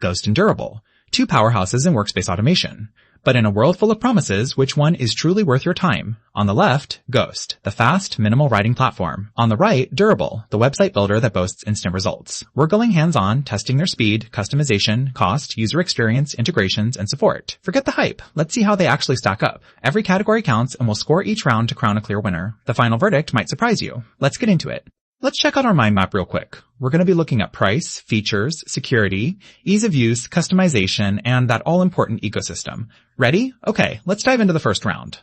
Ghost and Durable, two powerhouses in workspace automation. But in a world full of promises, which one is truly worth your time? On the left, Ghost, the fast, minimal writing platform. On the right, Durable, the website builder that boasts instant results. We're going hands-on, testing their speed, customization, cost, user experience, integrations, and support. Forget the hype. Let's see how they actually stack up. Every category counts, and we'll score each round to crown a clear winner. The final verdict might surprise you. Let's get into it. Let's check out our mind map real quick. We're going to be looking at price, features, security, ease of use, customization, and that all-important ecosystem. Ready? Okay, let's dive into the first round.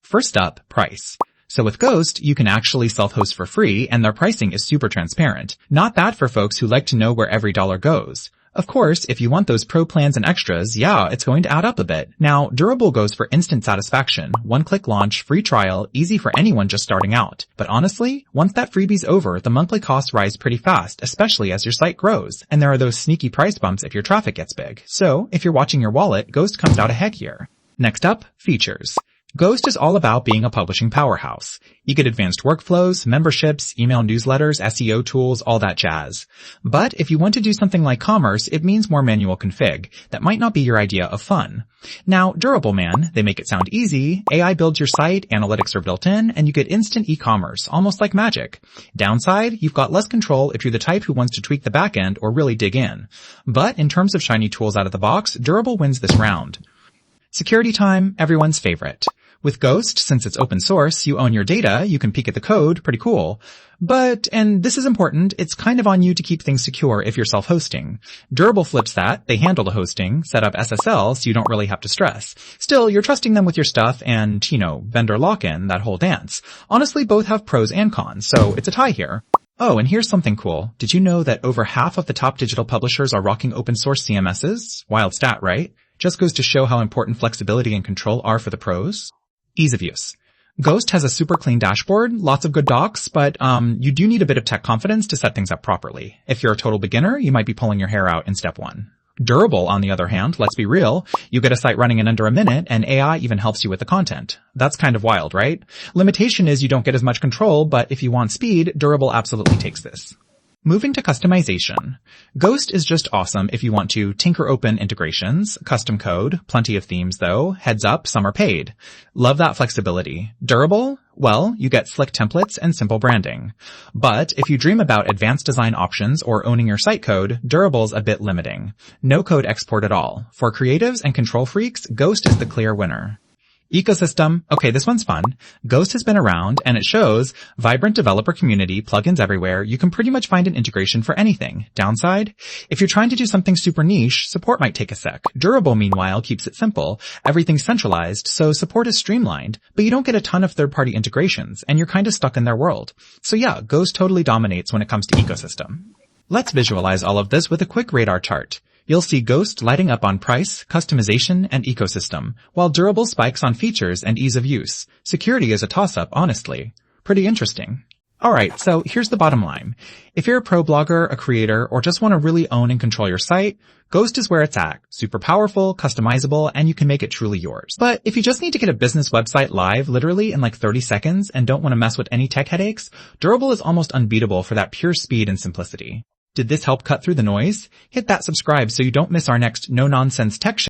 First up, price. So with Ghost, you can actually self-host for free, and their pricing is super transparent. Not bad for folks who like to know where every dollar goes. Of course, if you want those pro plans and extras, yeah, it's going to add up a bit. Now, Durable goes for instant satisfaction, one-click launch, free trial, easy for anyone just starting out. But honestly, once that freebie's over, the monthly costs rise pretty fast, especially as your site grows. And there are those sneaky price bumps if your traffic gets big. So, if you're watching your wallet, Ghost comes out ahead here. Next up, features. Ghost is all about being a publishing powerhouse. You get advanced workflows, memberships, email newsletters, SEO tools, all that jazz. But if you want to do something like commerce, it means more manual config. That might not be your idea of fun. Now, Durable Man, they make it sound easy. AI builds your site, analytics are built in, and you get instant e-commerce, almost like magic. Downside, you've got less control if you're the type who wants to tweak the backend or really dig in. But in terms of shiny tools out of the box, Durable wins this round. Security time, everyone's favorite. With Ghost, since it's open source, you own your data, you can peek at the code, pretty cool. But, and this is important, it's kind of on you to keep things secure if you're self-hosting. Durable flips that, they handle the hosting, set up SSL so you don't really have to stress. Still, you're trusting them with your stuff and, vendor lock-in, that whole dance. Honestly, both have pros and cons, so it's a tie here. Oh, and here's something cool. Did you know that over half of the top digital publishers are rocking open source CMSs? Wild stat, right? Just goes to show how important flexibility and control are for the pros. Ease of use. Ghost has a super clean dashboard, lots of good docs, but you do need a bit of tech confidence to set things up properly. If you're a total beginner, you might be pulling your hair out in step 1. Durable, on the other hand, let's be real, you get a site running in under a minute, and AI even helps you with the content. That's kind of wild, right? Limitation is you don't get as much control, but if you want speed, Durable absolutely takes this. Moving to customization. Ghost is just awesome if you want to tinker open integrations, custom code, plenty of themes though, heads up, some are paid. Love that flexibility. Durable? Well, you get slick templates and simple branding. But if you dream about advanced design options or owning your site code, Durable's a bit limiting. No code export at all. For creatives and control freaks, Ghost is the clear winner. Ecosystem. Okay, this one's fun. Ghost has been around, and it shows vibrant developer community, plugins everywhere. You can pretty much find an integration for anything. Downside? If you're trying to do something super niche, support might take a sec. Durable, meanwhile, keeps it simple. Everything's centralized, so support is streamlined, but you don't get a ton of third-party integrations, and you're kind of stuck in their world. So yeah, Ghost totally dominates when it comes to ecosystem. Let's visualize all of this with a quick radar chart. You'll see Ghost lighting up on price, customization, and ecosystem, while Durable spikes on features and ease of use. Security is a toss-up, honestly. Pretty interesting. Alright, so here's the bottom line. If you're a pro blogger, a creator, or just want to really own and control your site, Ghost is where it's at. Super powerful, customizable, and you can make it truly yours. But if you just need to get a business website live literally in like 30 seconds and don't want to mess with any tech headaches, Durable is almost unbeatable for that pure speed and simplicity. Did this help cut through the noise? Hit that subscribe so you don't miss our next no-nonsense tech show.